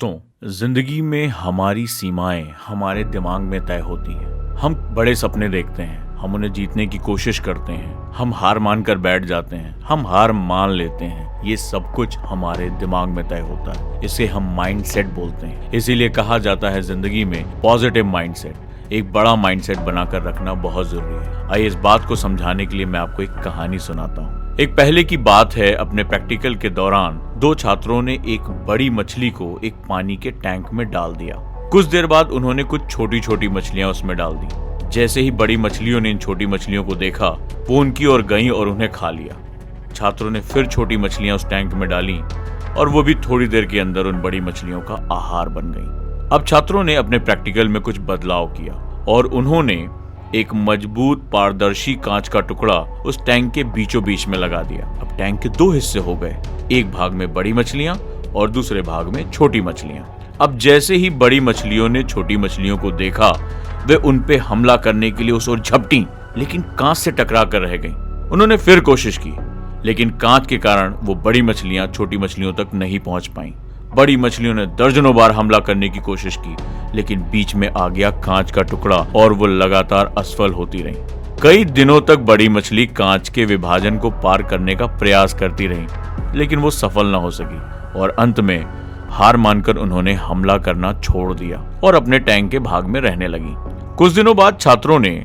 दोस्तों, जिंदगी में हमारी सीमाएं हमारे दिमाग में तय होती हैं। हम बड़े सपने देखते हैं, हम उन्हें जीतने की कोशिश करते हैं, हम हार मानकर बैठ जाते हैं, हम हार मान लेते हैं। ये सब कुछ हमारे दिमाग में तय होता है। इसे हम माइंडसेट बोलते हैं। इसीलिए कहा जाता है जिंदगी में पॉजिटिव माइंडसेट, एक बड़ा माइंडसेट बनाकर रखना बहुत जरूरी है। आइए इस बात को समझाने के लिए मैं आपको एक कहानी सुनाता हूँ। एक पहले की बात है, अपने प्रैक्टिकल के दौरान दो छात्रों ने एक बड़ी मछली को एक पानी के टैंक में डाल दिया। कुछ देर बाद उन्होंने कुछ छोटी छोटी मछलियां उसमें डाल दी। जैसे ही बड़ी मछलियों ने इन छोटी मछलियों को देखा, वो उनकी ओर गईं और उन्हें खा लिया। छात्रों ने फिर छोटी मछलियां उस टैंक में डाली और वो भी थोड़ी देर के अंदर उन बड़ी मछलियों का आहार बन गई। अब छात्रों ने अपने प्रैक्टिकल में कुछ बदलाव किया और उन्होंने एक मजबूत पारदर्शी कांच का टुकड़ा उस टैंक के बीचों बीच में लगा दिया। अब टैंक के दो हिस्से हो गए, एक भाग में बड़ी मछलियां और दूसरे भाग में छोटी मछलियां। अब जैसे ही बड़ी मछलियों ने छोटी मछलियों को देखा, वे उन पे हमला करने के लिए उस ओर झपटी, लेकिन कांच से टकरा कर रह गईं। उन्होंने फिर कोशिश की, लेकिन कांच के कारण वो बड़ी मछलियां छोटी मछलियों तक नहीं पहुंच पाईं। बड़ी मछलियों ने दर्जनों बार हमला करने की कोशिश की, लेकिन बीच में आ गया कांच का टुकड़ा और वो लगातार असफल होती रही। कई दिनों तक बड़ी मछली कांच के विभाजन को पार करने का प्रयास करती रही, लेकिन वो सफल न हो सकी और अंत में हार मानकर उन्होंने हमला करना छोड़ दिया और अपने टैंक के भाग में रहने लगी। कुछ दिनों बाद छात्रों ने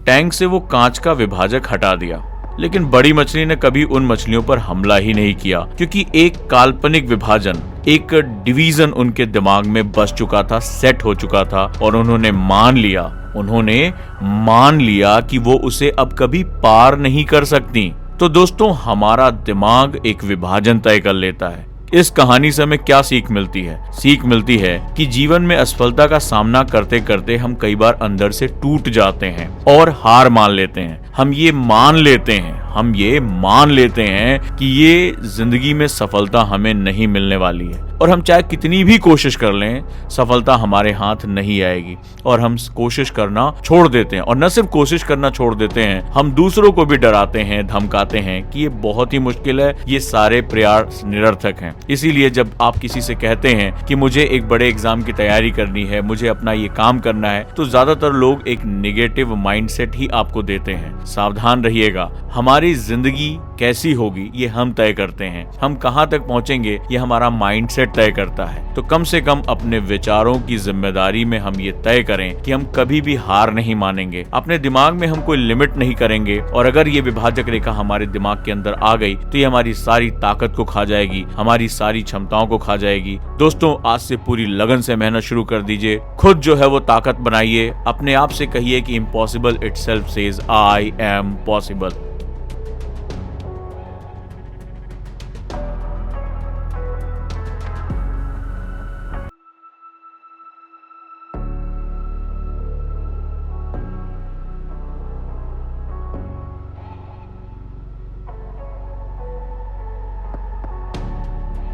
टैंक से वो कांच का विभाजक हटा दिया, लेकिन बड़ी मछली ने कभी उन मछलियों पर हमला ही नहीं किया, क्योंकि एक काल्पनिक विभाजन, एक डिवीजन उनके दिमाग में बस चुका था, सेट हो चुका था और उन्होंने मान लिया कि वो उसे अब कभी पार नहीं कर सकती। तो दोस्तों, हमारा दिमाग एक विभाजन तय कर लेता है। इस कहानी से हमें क्या सीख मिलती है? सीख मिलती है कि जीवन में असफलता का सामना करते करते हम कई बार अंदर से टूट जाते हैं और हार मान लेते हैं। हम ये मान लेते हैं कि ये जिंदगी में सफलता हमें नहीं मिलने वाली है और हम चाहे कितनी भी कोशिश कर लें, सफलता हमारे हाथ नहीं आएगी और हम कोशिश करना छोड़ देते हैं। और न सिर्फ कोशिश करना छोड़ देते हैं, हम दूसरों को भी डराते हैं, धमकाते हैं कि ये बहुत ही मुश्किल है, ये सारे प्रयास निरर्थक हैं। इसीलिए जब आप किसी से कहते हैं कि मुझे एक बड़े एग्जाम की तैयारी करनी है, मुझे अपना ये काम करना है, तो ज्यादातर लोग एक नेगेटिव माइंडसेट ही आपको देते हैं। सावधान रहिएगा, हमारी जिंदगी कैसी होगी ये हम तय करते हैं। हम कहां तक पहुंचेंगे ये हमारा माइंडसेट तय करता है। तो कम से कम अपने विचारों की जिम्मेदारी में हम ये तय करें कि हम कभी भी हार नहीं मानेंगे। अपने दिमाग में हम कोई लिमिट नहीं करेंगे और अगर ये विभाजक रेखा हमारे दिमाग के अंदर आ गई तो ये हमारी सारी ताकत को खा जाएगी, हमारी सारी क्षमताओं को खा जाएगी। दोस्तों, आज से पूरी लगन से मेहनत शुरू कर दीजिए। खुद जो है वो ताकत बनाइए। अपने आप से कहिए कि impossible itself says I am possible.